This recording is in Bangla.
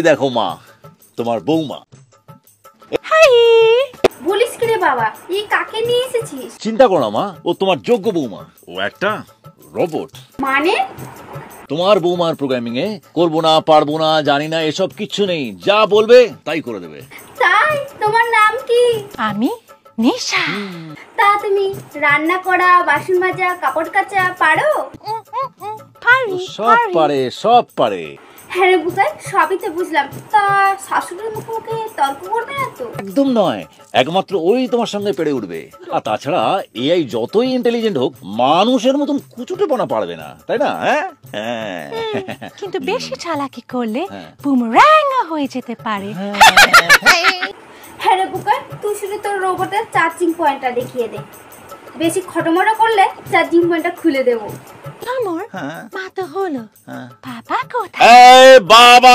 দেখো মা, তোমার বৌমা। হাই, বলিস কি রে বাবা, এই কাকে নিয়ে এসেছিস? চিন্তা করো না মা, ও তোমার যোগ্য বৌমা। ও একটা রোবট। মানে? তোমার বৌমার প্রোগ্রামিং এ করবো না, পারবো না, জানি না এসব কিচ্ছু নেই, যা বলবে তাই করে দেবে। তাই? তোমার নাম কি? আমি নিশা। তা তুমি রান্না করা, বাসন মাজা, কাপড় কাচা পারো? পারি, সব পারে, সব পারে। হ্যাঁ রে বুঝাই, সবই তো বুঝলাম। তা শাশুড়ির মুখে মুখে তর্ক করবে না তো? একদম নয়, একমাত্র ওই তোমার সঙ্গে পেরে উঠবে। আর তাছাড়া এআই যতই ইন্টেলিজেন্ট হোক, মানুষের মতন কুচুটেপনা পারবে না, তাই না? হ্যাঁ, কিন্তু বেশি চালাকি করলে হ্যাঁ। বুমরাং হয়ে যেতে পারে। হ্যাঁ রে বুকাই, তুই শুধু তোর রোবটের চার্জিং পয়েন্টটা দেখিয়ে দে। বেশি খটোমটো করলে চার্জিং পয়েন্টটা খুলে দেবো। আমার মা তো হলো, বাবা কোথায়? এই বাবা